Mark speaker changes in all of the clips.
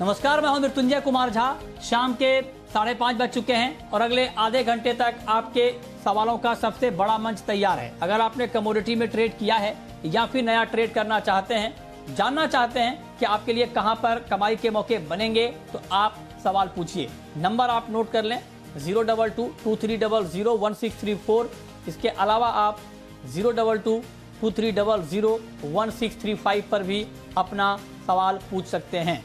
Speaker 1: नमस्कार, मैं हूं मृत्युंजय कुमार झा। शाम के 5:30 बज चुके हैं और अगले आधे घंटे तक आपके सवालों का सबसे बड़ा मंच तैयार है। अगर आपने कमोडिटी में ट्रेड किया है या फिर नया ट्रेड करना चाहते हैं, जानना चाहते हैं कि आपके लिए कहां पर कमाई के मौके बनेंगे, तो आप सवाल पूछिए। नंबर आप नोट कर लें 02223001634। इसके अलावा आप 02223001635 पर भी अपना सवाल पूछ सकते हैं।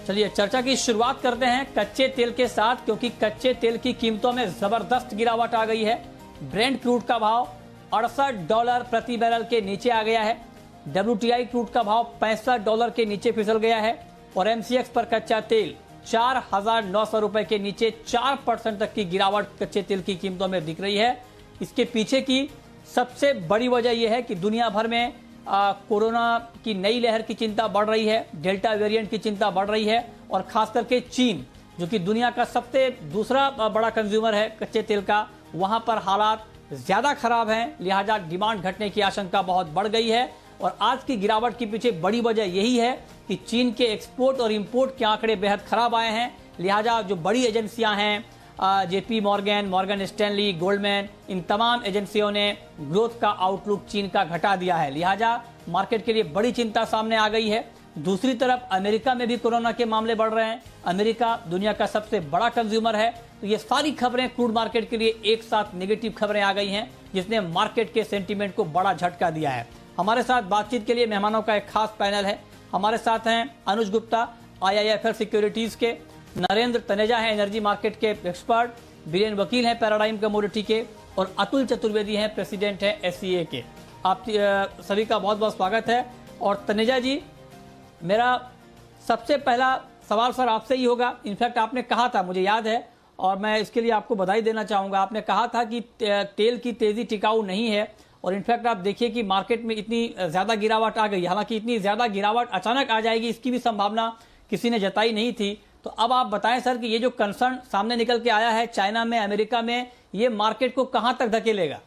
Speaker 1: चलिए चर्चा की शुरुआत करते हैं कच्चे तेल के साथ, क्योंकि कच्चे तेल की कीमतों में जबरदस्त गिरावट आ गई है। ब्रेंट क्रूड का भाव $68 प्रति बैरल के नीचे आ गया है। WTI क्रूड का भाव $65 के नीचे फिसल गया है और MCX पर कच्चा तेल 4,900 रुपए के नीचे 4% तक की गिरावट कच्चे तेल की कीमतों में दिख रही है। इसके पीछे की सबसे बड़ी वजह यह है कि दुनिया भर में कोरोना की नई लहर की चिंता बढ़ रही है, डेल्टा वेरिएंट की चिंता बढ़ रही है और खास करके चीन, जो कि दुनिया का सबसे दूसरा बड़ा कंज्यूमर है कच्चे तेल का, वहां पर हालात ज्यादा खराब हैं। लिहाजा डिमांड घटने की आशंका बहुत बढ़ गई है और आज की गिरावट के पीछे बड़ी वजह यही है कि चीन के एक्सपोर्ट और इंपोर्ट के आंकड़े बेहद खराब आए हैं। लिहाजा जो बड़ी एजेंसियां हैं, JP Morgan, Morgan Stanley, Goldman, इन तमाम एजेंसियों ने ग्रोथ का आउटलुक चीन का घटा दिया है। लिहाजा मार्केट के लिए बड़ी चिंता सामने आ गई है। दूसरी तरफ अमेरिका में भी कोरोना के मामले बढ़ रहे हैं। अमेरिका दुनिया का सबसे बड़ा कंज्यूमर है, तो ये सारी खबरें क्रूड मार्केट के लिए एक साथ नेगेटिव खबरें आ गई हैं, जिसने मार्केट के सेंटीमेंट को बड़ा झटका दिया है। हमारे साथ बातचीत के लिए मेहमानों का एक खास पैनल है। हमारे साथ हैं अनुज गुप्ता, IIFL सिक्योरिटीज के, नरेंद्र तनेजा हैं एनर्जी मार्केट के एक्सपर्ट, बीरेन वकील हैं पैराडाइम कमोडिटी के, और अतुल चतुर्वेदी हैं प्रेसिडेंट हैं SCA के। आप सभी का बहुत बहुत स्वागत है। और तनेजा जी, मेरा सबसे पहला सवाल सर आपसे ही होगा। इनफैक्ट आपने कहा था, मुझे याद है, और मैं इसके लिए आपको बधाई देना चाहूंगा, आपने कहा था कि तेल की तेजी टिकाऊ नहीं है और इनफैक्ट आप देखिए कि मार्केट में इतनी ज्यादा गिरावट आ गई। हालांकि इतनी ज्यादा गिरावट अचानक आ जाएगी इसकी भी संभावना किसी ने जताई नहीं थी। तो अब आप बताएं सर कि ये जो कंसर्न सामने निकल के आया है चाइना में, अमेरिका में, ये मार्केट को कहां तक धकेलेगा?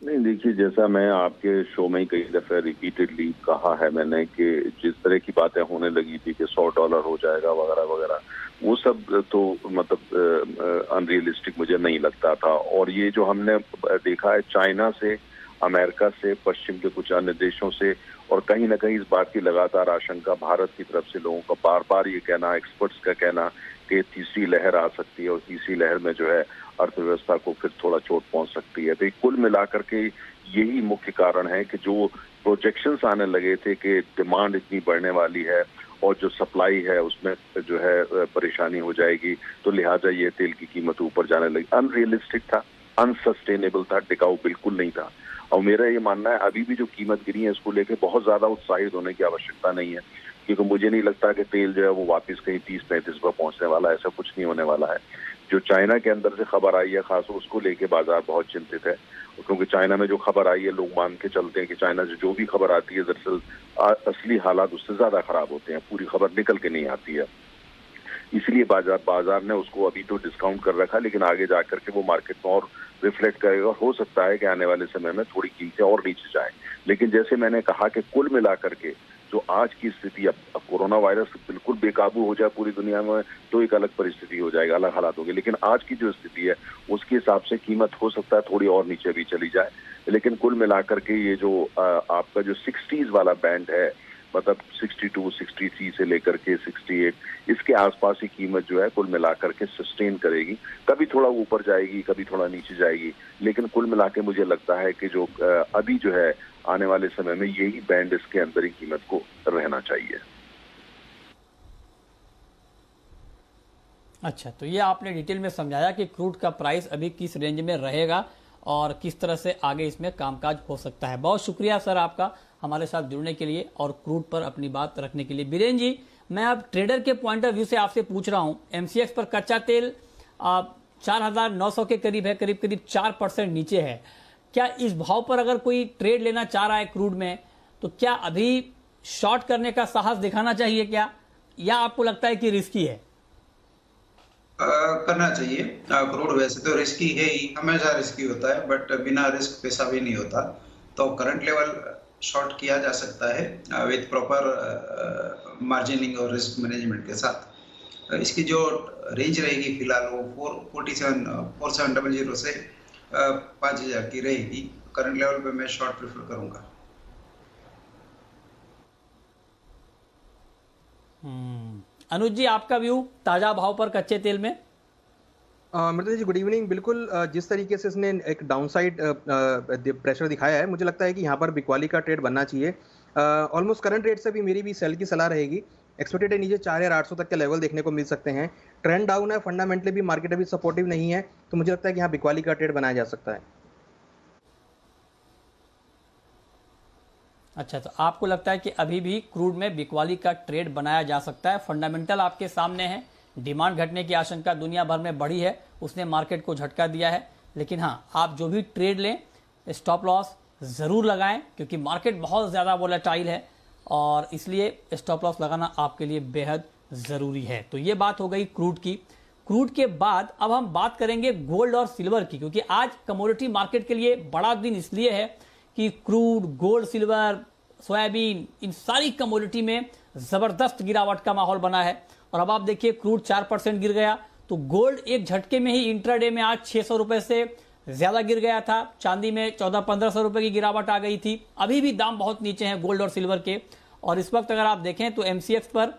Speaker 2: नहीं, देखिए, जैसा मैं आपके शो में ही कई दफे रिपीटेडली कहा है मैंने कि जिस तरह की बातें होने लगी थी कि $100 हो जाएगा वगैरह वगैरह, वो सब तो मतलब अनरियलिस्टिक मुझे नहीं लगता था। और ये जो हमने देखा है चाइना से, अमेरिका से, पश्चिम के कुछ अन्य देशों से, और कहीं ना कहीं इस बात की लगातार आशंका भारत की तरफ से लोगों का बार बार ये कहना, एक्सपर्ट्स का कहना कि तीसरी लहर आ सकती है और तीसरी लहर में जो है अर्थव्यवस्था को फिर थोड़ा चोट पहुंच सकती है। तो कुल मिलाकर के यही मुख्य कारण है कि जो प्रोजेक्शंस आने लगे थे कि डिमांड इतनी बढ़ने वाली है और जो सप्लाई है उसमें जो है परेशानी हो जाएगी, तो लिहाजा ये तेल की कीमत ऊपर जाने लगी। अनरियलिस्टिक था, अनसस्टेनेबल था, टिकाऊ बिल्कुल नहीं था। और मेरा ये मानना है अभी भी जो कीमत गिरी है इसको लेकर बहुत ज्यादा उत्साहित होने की आवश्यकता नहीं है, क्योंकि मुझे नहीं लगता कि तेल जो है वो वापस कहीं 30-35 पर पहुंचने वाला है। ऐसा कुछ नहीं होने वाला है। जो चाइना के अंदर से खबर आई है खास उसको लेके बाजार बहुत चिंतित है, क्योंकि चाइना में जो खबर आई है लोग मान के चलते हैं कि चाइना से जो भी खबर आती है दरअसल असली हालात उससे ज्यादा खराब होते हैं, पूरी खबर निकल के नहीं आती है। इसलिए बाजार ने उसको अभी तो डिस्काउंट कर रखा, लेकिन आगे जाकर के वो मार्केट में और रिफ्लेक्ट करेगा। हो सकता है कि आने वाले समय में थोड़ी कीमतें और नीचे जाएं, लेकिन जैसे मैंने कहा कि कुल मिलाकर के जो आज की स्थिति, अब कोरोना वायरस बिल्कुल बेकाबू हो जाए पूरी दुनिया में तो एक अलग परिस्थिति हो जाएगा, अलग हालात होंगे, लेकिन आज की जो स्थिति है उसके हिसाब से कीमत हो सकता है थोड़ी और नीचे भी चली जाए। लेकिन कुल मिलाकर के ये जो आपका जो 60s वाला बैंड है, मतलब 62, 63 से लेकर के 68, इसके आसपास ही कीमत जो है कुल मिलाकर के सस्टेन करेगी। कभी थोड़ा ऊपर जाएगी, कभी थोड़ा नीचे जाएगी, लेकिन कुल मिला के मुझे लगता है कि जो अभी जो है आने वाले समय में यही बैंड, इसके अंदर ही कीमत को रहना चाहिए।
Speaker 1: अच्छा, तो ये आपने डिटेल में समझाया कि क्रूड का प्राइस अभी किस रेंज में रहेगा और किस तरह से आगे इसमें कामकाज हो सकता है। बहुत शुक्रिया सर आपका हमारे साथ जुड़ने के लिए और क्रूड पर अपनी बात रखने के लिए। बीरेन जी, मैं अब ट्रेडर के पॉइंट ऑफ व्यू से आपसे पूछ रहा हूं, MCX पर कच्चा तेल 4,900 के करीब है, करीब करीब 4% नीचे है। क्या इस भाव पर अगर कोई ट्रेड लेना चाह रहा है क्रूड में, तो क्या अभी शॉर्ट करने का साहस दिखाना चाहिए क्या, या आपको लगता है कि रिस्की है?
Speaker 3: करना चाहिए। क्रूड वैसे तो रिस्की है ही, हमेशा रिस्की होता है, बट बिना रिस्क पैसा भी नहीं होता। तो करंट लेवल शॉर्ट किया जा सकता है विद प्रॉपर मार्जिनिंग और रिस्क मैनेजमेंट के साथ। इसकी जो रेंज रहेगी फिलहाल वो 4700 से 5000 की रहेगी। करंट लेवल पे मैं शॉर्ट प्रेफर करूंगा।
Speaker 1: अनुज जी, आपका व्यू ताजा भाव पर कच्चे तेल में?
Speaker 4: मृदुल जी गुड इवनिंग। बिल्कुल जिस तरीके से इसने एक डाउनसाइड प्रेशर दिखाया है, मुझे लगता है कि यहाँ पर बिकवाली का ट्रेड बनना चाहिए। ऑलमोस्ट करंट रेट से भी मेरी भी सेल की सलाह रहेगी। एक्सपेक्टेड है नीचे 4800 तक के लेवल देखने को मिल सकते हैं। ट्रेंड डाउन है, फंडामेंटली भी मार्केट अभी सपोर्टिव नहीं है, तो मुझे लगता है कि यहाँ बिकवाली का ट्रेड बनाया जा सकता है।
Speaker 1: अच्छा, तो आपको लगता है कि अभी भी क्रूड में बिकवाली का ट्रेड बनाया जा सकता है? फंडामेंटल आपके सामने है, डिमांड घटने की आशंका दुनिया भर में बढ़ी है, उसने मार्केट को झटका दिया है। लेकिन हाँ, आप जो भी ट्रेड लें स्टॉप लॉस ज़रूर लगाएं, क्योंकि मार्केट बहुत ज़्यादा वोलेटाइल है और इसलिए स्टॉप लॉस लगाना आपके लिए बेहद ज़रूरी है। तो ये बात हो गई क्रूड की। क्रूड के बाद अब हम बात करेंगे गोल्ड और सिल्वर की, क्योंकि आज कमोडिटी मार्केट के लिए बड़ा दिन इसलिए है कि क्रूड, गोल्ड, सिल्वर, सोयाबीन, इन सारी कमोडिटी में ज़बरदस्त गिरावट का माहौल बना है। और अब आप देखिए क्रूड 4% गिर गया, तो गोल्ड एक झटके में ही इंट्राडे में आज 600 रुपए से ज़्यादा गिर गया था। चांदी में 1400-1500 रुपए की गिरावट आ गई थी। अभी भी दाम बहुत नीचे हैं गोल्ड और सिल्वर के। और इस वक्त अगर आप देखें तो MCX पर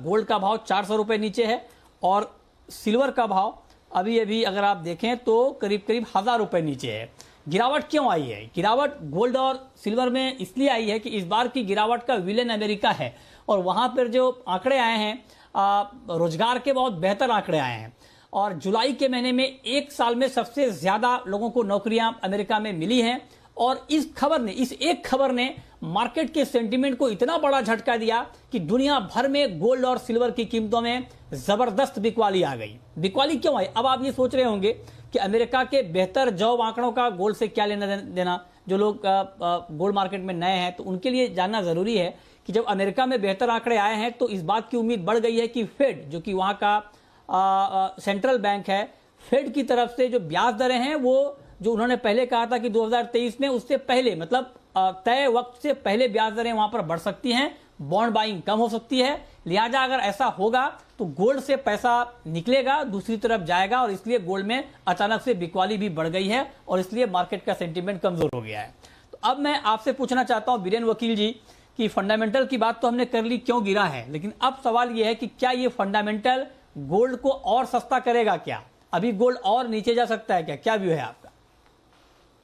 Speaker 1: गोल्ड का भाव 400 रुपये नीचे है और सिल्वर का भाव अभी अभी अगर आप देखें तो करीब करीब 1000 रुपये नीचे है। गिरावट क्यों आई है? गिरावट गोल्ड और सिल्वर में इसलिए आई है कि इस बार की गिरावट का विलेन अमेरिका है और वहां पर जो आंकड़े आए हैं रोजगार के बहुत बेहतर आंकड़े आए हैं और जुलाई के महीने में एक साल में सबसे ज्यादा लोगों को नौकरियां अमेरिका में मिली हैं। और इस एक खबर ने मार्केट के सेंटीमेंट को इतना बड़ा झटका दिया कि दुनिया भर में गोल्ड और सिल्वर की कीमतों में जबरदस्त बिकवाली आ गई। बिकवाली क्यों आई? अब आप ये सोच रहे होंगे कि अमेरिका के बेहतर जॉब आंकड़ों का गोल्ड से क्या लेना देना। जो लोग गोल्ड मार्केट में नए हैं तो उनके लिए जानना जरूरी है कि जब अमेरिका में बेहतर आंकड़े आए हैं तो इस बात की उम्मीद बढ़ गई है कि फेड, जो कि वहां का सेंट्रल बैंक है, फेड की तरफ से जो ब्याज दरें हैं वो जो उन्होंने पहले कहा था कि 2023 में, उससे पहले मतलब तय वक्त से पहले ब्याज दरें वहां पर बढ़ सकती हैं, बॉन्ड बाइंग कम हो सकती है। लिहाजा अगर ऐसा होगा तो गोल्ड से पैसा निकलेगा, दूसरी तरफ जाएगा और इसलिए गोल्ड में अचानक से बिकवाली भी बढ़ गई है और इसलिए मार्केट का सेंटीमेंट कमजोर हो गया है। तो अब मैं आपसे पूछना चाहता हूं बीरेन वकील जी कि फंडामेंटल की बात तो हमने कर ली क्यों गिरा है, लेकिन अब सवाल यह है कि क्या ये फंडामेंटल गोल्ड को और सस्ता करेगा? क्या अभी गोल्ड और नीचे जा सकता है? क्या व्यू है आपका?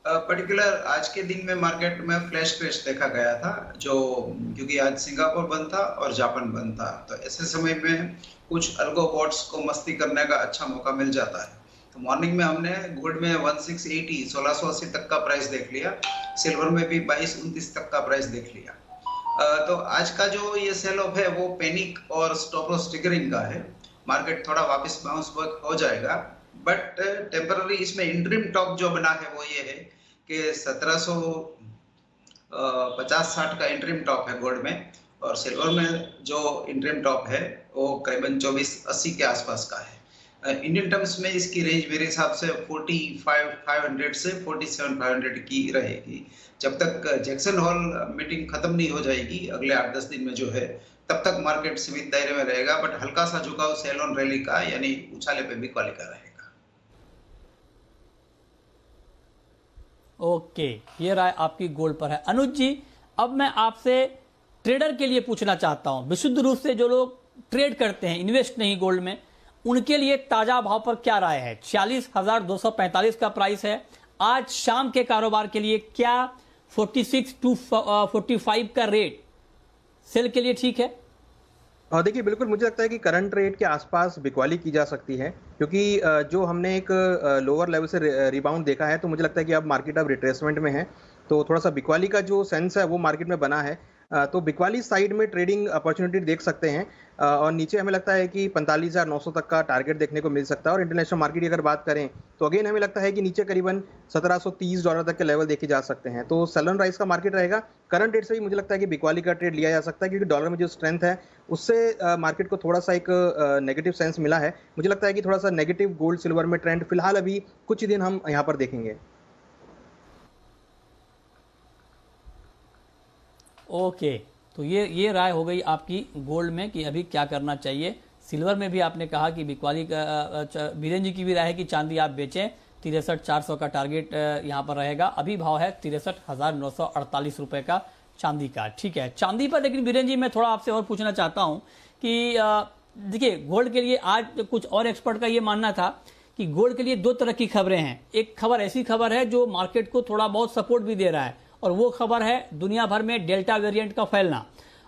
Speaker 3: पर्टिकुलर आज के दिन में मार्केट में फ्लैश क्रैश देखा गया था, जो क्योंकि आज सिंगापुर बंद था और जापान बंद था, तो ऐसे समय में कुछ अल्गो बॉट्स को मस्ती करने का अच्छा मौका मिल जाता है। तो मॉर्निंग में हमने गोल्ड में 1680 तक का प्राइस देख लिया, सिल्वर में भी 22-29 तक का प्राइस देख लिया। तो आज का जो ये सेल ऑफ है वो पैनिक और स्टॉप लॉस ट्रिगरिंग का है। मार्केट थोड़ा वापस बाउंस बैक हो जाएगा, बट टेम्पररी इसमें इंटरिम टॉप जो बना है वो ये है कि 1750-60 का इंटरिम टॉप है गोल्ड में, और सिल्वर में जो इंटरिम टॉप है वो करीबन 2480 के आसपास का है। इंडियन टर्म्स में इसकी रेंज मेरे हिसाब से 45,500 से 47,500 की रहेगी। जब तक जैक्सन हॉल मीटिंग खत्म नहीं हो जाएगी अगले 8-10 दिन में जो है, तब तक मार्केट सीमित दायरे में रहेगा, बट हल्का सा झुकाव सेल ऑन रैली का यानी उछाले पे भी क्वालिटी रहेगा।
Speaker 1: ओके, ये राय आपकी गोल्ड पर है। अनुज जी, अब मैं आपसे ट्रेडर के लिए पूछना चाहता हूं, विशुद्ध रूप से जो लोग ट्रेड करते हैं, इन्वेस्ट नहीं गोल्ड में, उनके लिए ताजा भाव पर क्या राय है? 46,245 का प्राइस है। आज शाम के कारोबार के लिए क्या 46 to 45 का रेट सेल के लिए ठीक है?
Speaker 4: देखिए बिल्कुल मुझे लगता है कि करंट रेट के आसपास बिकवाली की जा सकती है, क्योंकि जो हमने एक लोअर लेवल से रिबाउंड देखा है, तो मुझे लगता है कि अब मार्केट अब रिट्रेसमेंट में है, तो थोड़ा सा बिकवाली का जो सेंस है वो मार्केट में बना है। तो बिकवाली साइड में ट्रेडिंग अपॉर्चुनिटी देख सकते हैं और नीचे हमें लगता है कि 45,900 तक का टारगेट देखने को मिल सकता है। और इंटरनेशनल मार्केट की अगर बात करें तो अगेन हमें लगता है कि नीचे करीबन $1730 तक के लेवल देखे जा सकते हैं। तो सेल एंड राइज का मार्केट रहेगा। करंट रेट से भी मुझे लगता है कि बिकवाली का ट्रेड लिया जा सकता है, क्योंकि डॉलर में जो स्ट्रेंथ है उससे मार्केट को थोड़ा सा एक नेगेटिव सेंस मिला है। मुझे लगता है कि थोड़ा सा नेगेटिव गोल्ड सिल्वर में ट्रेंड फिलहाल अभी कुछ ही दिन हम यहाँ पर देखेंगे।
Speaker 1: ओके, तो ये राय हो गई आपकी गोल्ड में कि अभी क्या करना चाहिए। सिल्वर में भी आपने कहा कि बिकवाली का, बीरेन जी की भी राय है कि चांदी आप बेचें, 63,400 का टारगेट यहाँ पर रहेगा। अभी भाव है 63,948 रुपए का चांदी का। ठीक है, चांदी पर लेकिन बीरेन जी मैं थोड़ा आपसे और पूछना चाहता हूँ कि देखिए गोल्ड के लिए आज कुछ और एक्सपर्ट का ये मानना था कि गोल्ड के लिए दो तरह की खबरें हैं। एक खबर ऐसी खबर है जो मार्केट को थोड़ा बहुत सपोर्ट भी दे रहा है, और वो खबर है दुनिया भर में डेल्टा वेरिएंट का फैलना।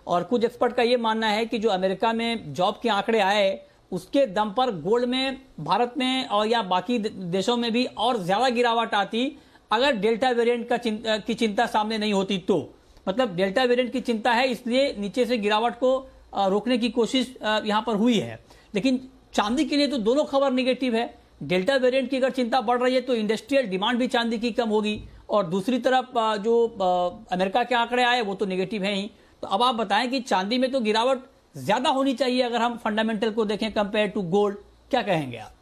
Speaker 1: और कुछ एक्सपर्ट का ये मानना है कि जो अमेरिका में जॉब के आंकड़े आए उसके दम पर गोल्ड में भारत में और या बाकी देशों में भी और ज्यादा गिरावट आती अगर डेल्टा वेरिएंट की चिंता सामने नहीं होती। तो मतलब डेल्टा वेरिएंट की चिंता है, इसलिए नीचे से गिरावट को रोकने की कोशिश यहाँ पर हुई है। लेकिन चांदी के लिए तो दोनों खबर निगेटिव है। डेल्टा वेरिएंट की अगर चिंता बढ़ रही है तो इंडस्ट्रियल डिमांड भी चांदी की कम होगी, और दूसरी तरफ जो अमेरिका के आंकड़े आए वो तो नेगेटिव हैं ही। तो अब आप बताएं कि चांदी में तो गिरावट ज्यादा होनी चाहिए अगर हम फंडामेंटल को देखें कंपेयर टू गोल्ड, क्या कहेंगे आप?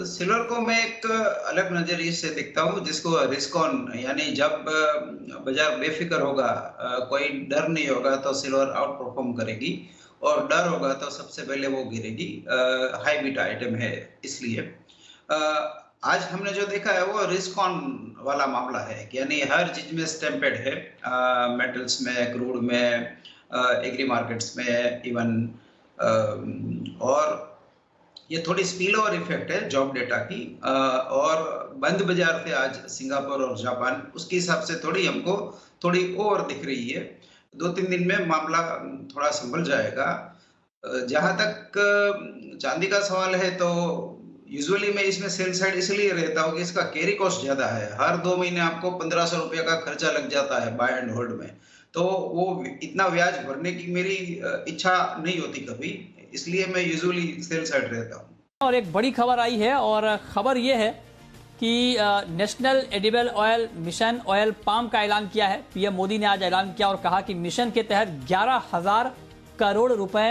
Speaker 3: सिल्वर को मैं एक अलग नजरिए से देखता हूँ, जिसको रिस्क ऑन, यानी जब बाजार बेफिक्र होगा, कोई डर नहीं होगा तो सिल्वर आउट परफॉर्म करेगी, और डर होगा तो सबसे पहले वो गिरेगी। हाई बीटा आइटम है, इसलिए आज हमने जो देखा है वो रिस्क ऑन वाला मामला है, यानी हर चीज में स्टैम्पेड है, मेटल्स में, क्रूड में, एग्री मार्केट्स में इवन, और ये थोड़ी स्पिल ओवर इफेक्ट है जॉब डेटा की, और बंद बाजार थे आज सिंगापुर और जापान, उसके हिसाब से हमको थोड़ी ओवर दिख रही है। 2-3 दिन में मामला थोड़ा संभल जाएगा। जहां तक चांदी का सवाल है तो यूजुअली मैं इसमें सेल साइड इसलिए रहता हूँ कि इसका कैरी कॉस्ट ज्यादा है। हर 2 महीने आपको 1500 रुपये का खर्चा लग जाता है बाय एंड होल्ड में, तो वो इतना ब्याज भरने की मेरी इच्छा नहीं होती कभी, इसलिए मैं यूजुअली सेल साइड रहता हूँ।
Speaker 1: और एक बड़ी खबर आई है, और खबर ये है कि national edible oil mission oil palm का ऐलान किया है। पीएम मोदी ने आज ऐलान किया और कहा कि मिशन के तहत 11,000 करोड़ रुपए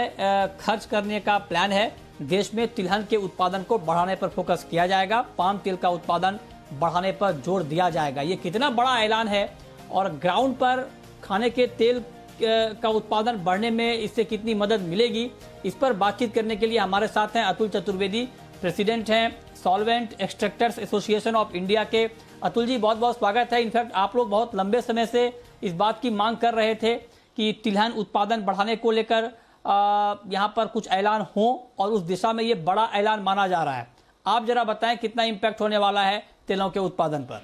Speaker 1: खर्च करने का प्लान है। देश में तिलहन के उत्पादन को बढ़ाने पर फोकस किया जाएगा, पाम तेल का उत्पादन बढ़ाने पर जोर दिया जाएगा। ये कितना बड़ा ऐलान है और ग्राउंड पर खाने के तेल का उत्पादन बढ़ने में इससे कितनी मदद मिलेगी, इस पर बातचीत करने के लिए हमारे साथ हैं अतुल चतुर्वेदी, प्रेसिडेंट हैं solvent extractors association of India के। अतुल जी, बहुत बहुत स्वागत है। इनफैक्ट आप लोग बहुत लंबे समय से इस बात की मांग कर रहे थे कि तिलहन उत्पादन बढ़ाने को लेकर यहाँ पर कुछ ऐलान हो, और उस दिशा में ये बड़ा ऐलान माना जा रहा है। आप जरा बताएं कितना इम्पैक्ट होने वाला है तेलों के उत्पादन पर।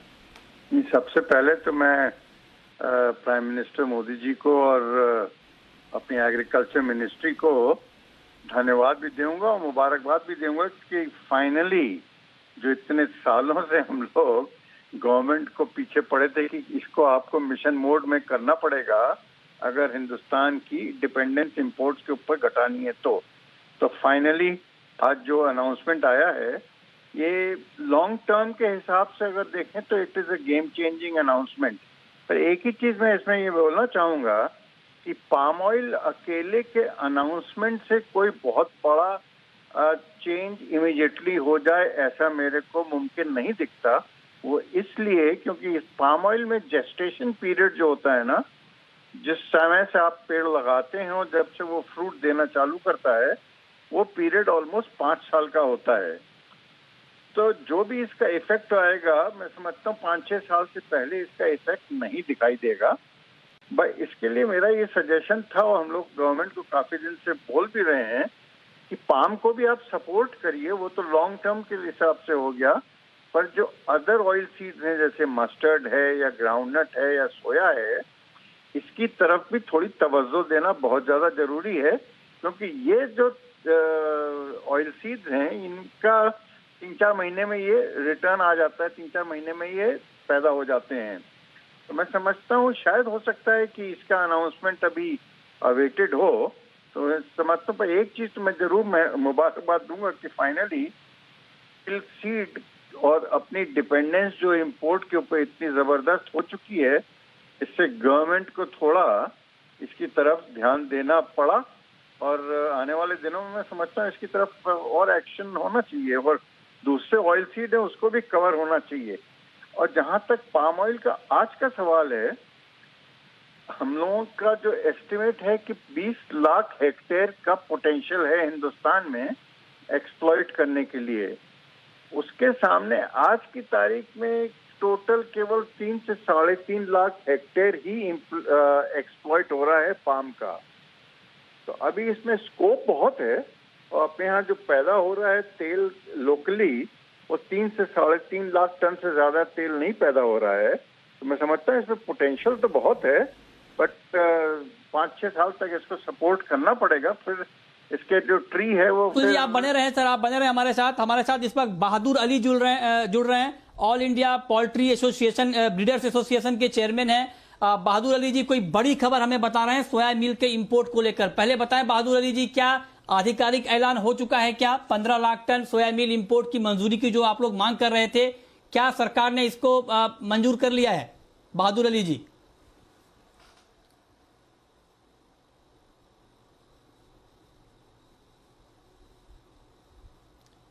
Speaker 5: सबसे पहले तो मैं प्राइम मिनिस्टर मोदी जी को और अपनी एग्रीकल्चर मिनिस्ट्री को धन्यवाद भी दूंगा और मुबारकबाद भी दूंगा कि फाइनली जो इतने सालों से हम लोग गवर्नमेंट को पीछे पड़े थे कि इसको आपको मिशन मोड में करना पड़ेगा अगर हिंदुस्तान की डिपेंडेंस इंपोर्ट्स के ऊपर घटानी है तो फाइनली आज जो अनाउंसमेंट आया है ये लॉन्ग टर्म के हिसाब से अगर देखें तो it is a game changing announcement. पर एक ही चीज मैं इसमें ये बोलना चाहूंगा कि पाम ऑयल अकेले के अनाउंसमेंट से कोई बहुत बड़ा चेंज इमीडिएटली हो जाए ऐसा मेरे को मुमकिन नहीं दिखता। वो इसलिए क्योंकि इस पाम ऑयल में जेस्टेशन पीरियड जो होता है ना, जिस समय से आप पेड़ लगाते हैं और जब से वो फ्रूट देना चालू करता है, वो पीरियड ऑलमोस्ट 5 साल का होता है। तो जो भी इसका इफेक्ट आएगा, मैं समझता हूँ 5-6 साल से पहले इसका इफेक्ट नहीं दिखाई देगा। भाई इसके लिए मेरा ये सजेशन था, और हम लोग गवर्नमेंट को काफी दिन से बोल भी रहे हैं कि पाम को भी आप सपोर्ट करिए, वो तो लॉन्ग टर्म के हिसाब से हो गया, पर जो अदर ऑयल सीड्स हैं जैसे मस्टर्ड है या ग्राउंडनट है या सोया है, इसकी तरफ भी थोड़ी तवज्जो देना बहुत ज्यादा जरूरी है, क्योंकि ये जो ऑयल सीड्स हैं इनका 3-4 महीने में ये रिटर्न आ जाता है, 3-4 महीने में ये पैदा हो जाते हैं। तो मैं समझता हूँ शायद हो सकता है कि इसका अनाउंसमेंट अभी अवेटेड हो। तो समझता हूँ, पर एक चीज तो मैं जरूर मुबारकबाद दूंगा कि फाइनली सिल्क सीड और अपनी डिपेंडेंस जो इंपोर्ट के ऊपर इतनी जबरदस्त हो चुकी है, इससे गवर्नमेंट को थोड़ा इसकी तरफ ध्यान देना पड़ा और आने वाले दिनों में मैं समझता हूँ इसकी तरफ और एक्शन होना चाहिए और दूसरे ऑयल सीड है उसको भी कवर होना चाहिए। और जहां तक पाम ऑयल का आज का सवाल है, हम लोगों का जो एस्टिमेट है कि 20 लाख हेक्टेयर का पोटेंशियल है हिंदुस्तान में एक्सप्लॉइट करने के लिए, उसके सामने आज की तारीख में टोटल केवल 3 से 3.5 लाख हेक्टेयर ही एक्सप्लॉइट हो रहा है पाम का। तो अभी इसमें स्कोप बहुत है और अपने यहाँ जो पैदा हो रहा है तेल लोकली, वो 3 से 3.5 लाख टन से ज्यादा तेल नहीं पैदा हो रहा है। तो मैं समझता हूँ इसमें पोटेंशियल तो बहुत है, बट 5-6 साल तक इसको सपोर्ट करना पड़ेगा। फिर इसके जो ट्री है वो
Speaker 1: आप बने रहे सर, आप बने रहे हमारे साथ इस वक्त बहादुर अली जुड़ रहे हैं, all India poultry association breeders association के चेयरमैन हैं। बहादुर अली जी कोई बड़ी खबर हमें बता रहे हैं सोया मिल के इंपोर्ट को लेकर। पहले बताएं बहादुर अली जी, क्या आधिकारिक ऐलान हो चुका है क्या 15 लाख टन सोया मिल इंपोर्ट की मंजूरी की जो आप लोग मांग कर रहे थे, क्या सरकार ने इसको मंजूर कर लिया है? बहादुर अली जी।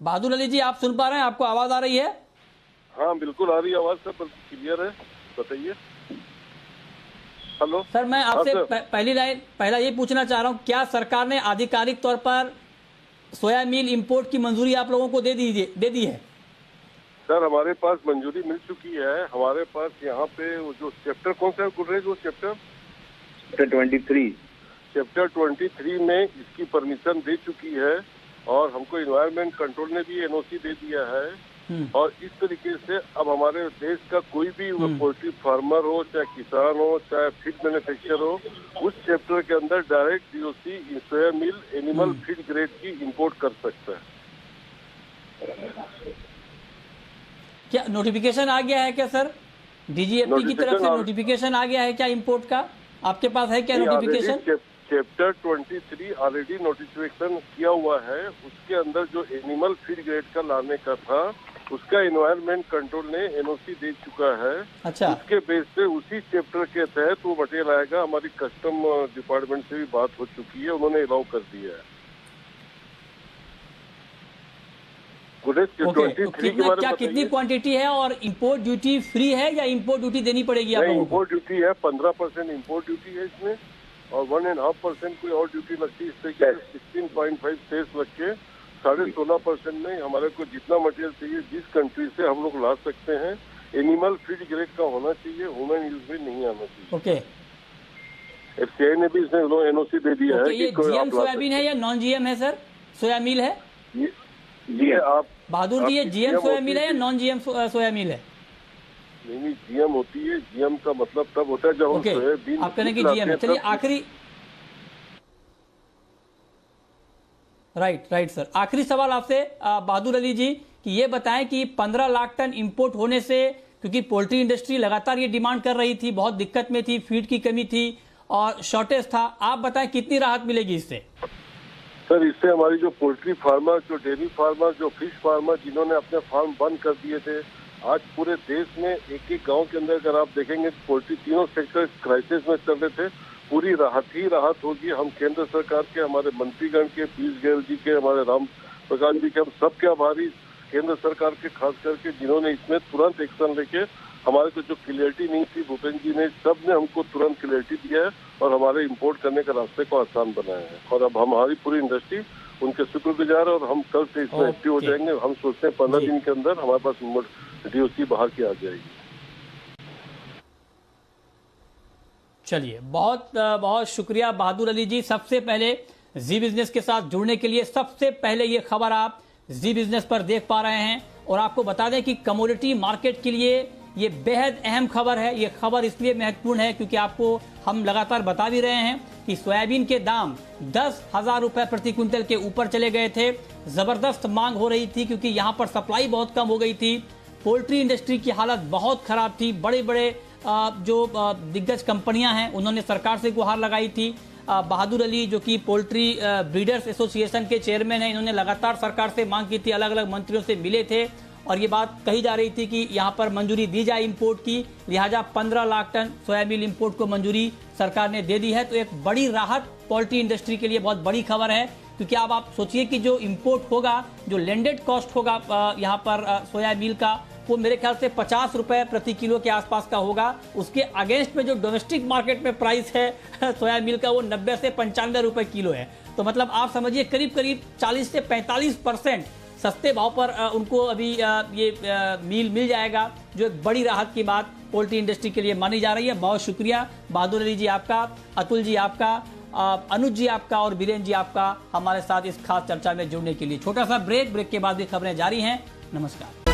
Speaker 1: बहादुर अली जी, आप सुन पा रहे हैं? आपको आवाज आ रही है?
Speaker 2: हाँ बिल्कुल आ रही है आवाज, सब क्लियर है, बताइए। हेलो
Speaker 1: सर, मैं आपसे पहला ये पूछना चाह रहा हूं, क्या सरकार ने आधिकारिक तौर पर सोया मिल इंपोर्ट की मंजूरी आप लोगों को दे दी है?
Speaker 2: सर हमारे पास मंजूरी मिल चुकी है। हमारे पास यहाँ पे वो जो चैप्टर कौन सा है गुर्रेज, वो चैप्टर 23 में इसकी परमिशन दे चुकी है और हमको एनवायरमेंट कंट्रोल ने भी एनओसी दे दिया है। और इस तरीके से अब हमारे देश का कोई भी पोल्ट्री फार्मर हो, चाहे किसान हो, चाहे फीड मैन्युफैक्चरर हो, उस चैप्टर के अंदर डायरेक्ट डीओसी सोया मिल एनिमल फीड ग्रेड की इंपोर्ट कर सकता है।
Speaker 1: क्या नोटिफिकेशन आ गया है क्या सर? डीजीएफटी की तरफ से नोटिफिकेशन आ गया है क्या इंपोर्ट का? आपके पास है क्या नोटिफिकेशन?
Speaker 2: चैप्टर 23 ऑलरेडी नोटिफिकेशन किया हुआ है। उसके अंदर जो एनिमल फीड ग्रेड का लाने का था, उसका एनवायरमेंट कंट्रोल ने एनओसी दे चुका है।
Speaker 1: अच्छा।
Speaker 2: उसके बेस पे उसी चैप्टर के तहत वो मटेरियल आएगा। हमारी कस्टम डिपार्टमेंट से भी बात हो चुकी है, उन्होंने अलाउ कर दिया है।
Speaker 1: क्या कितनी क्वांटिटी है और इंपोर्ट ड्यूटी फ्री है या इंपोर्ट ड्यूटी देनी पड़ेगी आप लोगों को?
Speaker 2: इंपोर्ट ड्यूटी है, 15% इंपोर्ट ड्यूटी है इसमें और 1.5% कोई और ड्यूटी लगती है। इस तरीके से 16.5 सेस लग के 16.5% में हमारे को जितना मटेरियल चाहिए जिस कंट्री से हम लोग ला सकते हैं, एनिमल फीड ग्रेड का होना चाहिए, ह्यूमन यूज में नहीं आना चाहिए।
Speaker 1: ओके।
Speaker 2: एफसीआई ने भी इसमें एनओसी दे दिया है।
Speaker 1: ये जीएम सोयाबीन है या नॉन जीएम है सर? सोया मिल है
Speaker 2: जी आप
Speaker 1: बहादुर जी, ये जीएम सोया मिल है या नॉन जीएम सोया मिल है?
Speaker 2: नहीं जीएम होती है। जीएम का मतलब तब होता है जब हम सोयाबीन
Speaker 1: आप कहने की जीएम है। चलिए आखिरी राइट सर, आखिरी सवाल आपसे बहादुर अली जी कि ये बताएं कि 15 लाख टन इंपोर्ट होने से, क्योंकि पोल्ट्री इंडस्ट्री लगातार ये डिमांड कर रही थी, बहुत दिक्कत में थी, फीड की कमी थी और शॉर्टेज था, आप बताएं कितनी राहत मिलेगी इससे?
Speaker 2: सर इससे हमारी जो पोल्ट्री फार्मर, जो डेयरी फार्मर, जो फिश फार्मर जिन्होंने अपने फार्म बंद कर दिए थे, आज पूरे देश में एक एक गांव के अंदर अगर आप देखेंगे पोल्ट्री तीनों सेक्टर क्राइसिस में चल रहे थे, पूरी राहत होगी। हम केंद्र सरकार के, हमारे मंत्रीगण के, पीयूष गोयल जी के, हमारे राम प्रकाश जी के, हम सबके आभारी केंद्र सरकार के, खास करके जिन्होंने इसमें तुरंत एक्शन लेके हमारे को जो क्लियरिटी नहीं थी, भूपेंद्र जी ने, सब ने हमको तुरंत क्लियरिटी दिया है और हमारे इंपोर्ट करने के रास्ते को आसान बनाया है। और अब हमारी पूरी इंडस्ट्री उनके शुक्रगुजार और हम कल से इसमें एक्टिव हो जाएंगे। हम सोचते हैं 15 दिन के अंदर हमारे पास डीओसी बाहर की आ जाएगी।
Speaker 1: चलिए, बहुत बहुत शुक्रिया बहादुर अली जी। सबसे पहले जी बिजनेस के साथ जुड़ने के लिए सबसे पहले ये खबर आप जी बिजनेस पर देख पा रहे हैं और आपको बता दें कि कमोडिटी मार्केट के लिए ये बेहद अहम खबर है। ये खबर इसलिए महत्वपूर्ण है क्योंकि आपको हम लगातार बता भी रहे हैं कि सोयाबीन के दाम 10,000 रुपए प्रति क्विंटल के ऊपर चले गए थे। जबरदस्त मांग हो रही थी क्योंकि यहाँ पर सप्लाई बहुत कम हो गई थी। पोल्ट्री इंडस्ट्री की हालत बहुत खराब थी। बड़े बड़े जो दिग्गज कंपनियां हैं उन्होंने सरकार से गुहार लगाई थी। बहादुर अली जो कि पोल्ट्री ब्रीडर्स एसोसिएशन के चेयरमैन हैं, इन्होंने लगातार सरकार से मांग की थी, अलग अलग मंत्रियों से मिले थे और ये बात कही जा रही थी कि यहाँ पर मंजूरी दी जाए इंपोर्ट की, लिहाजा 15 लाख टन सोयाबीन इंपोर्ट को मंजूरी सरकार ने दे दी है। तो एक बड़ी राहत पोल्ट्री इंडस्ट्री के लिए बहुत बड़ी खबर है, क्योंकि अब आप सोचिए कि जो इंपोर्ट होगा, जो लैंडेड कॉस्ट होगा यहाँ पर सोयाबीन का, वो मेरे ख्याल से 50 रुपए प्रति किलो के आसपास का होगा। उसके अगेंस्ट में जो डोमेस्टिक मार्केट में प्राइस है सोयाबीन का, वो 90 से 95 रुपए किलो है। तो मतलब आप समझिए करीब करीब 40 से 45% सस्ते भाव पर उनको अभी ये मील मिल जाएगा, जो एक बड़ी राहत की बात पोल्ट्री इंडस्ट्री के लिए मानी जा रही है। बहुत शुक्रिया बहादुर अली जी आपका, अतुल जी आपका, अनुज जी आपका और बीरेन जी आपका हमारे साथ इस खास चर्चा में जुड़ने के लिए। छोटा सा ब्रेक के बाद भी खबरें जारी हैं। नमस्कार।